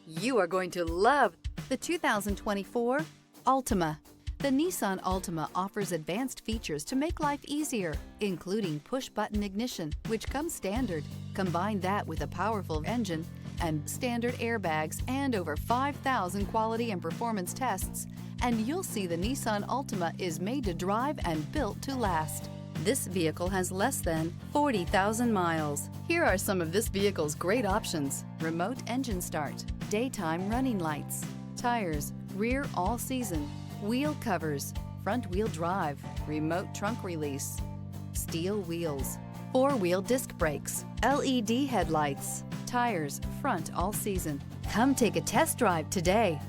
You are going to love the 2024 Altima. The Nissan Altima offers advanced features to make life easier, including push-button ignition, which comes standard. Combine that with a powerful engine and standard airbags and over 5,000 quality and performance tests, and you'll see the Nissan Altima is made to drive and built to last. This vehicle has less than 40,000 miles. Here are some of this vehicle's great options: remote engine start, daytime running lights, tires, rear all-season, wheel covers, front-wheel drive, remote trunk release, steel wheels, four-wheel disc brakes, LED headlights, tires, front all-season. Come take a test drive today.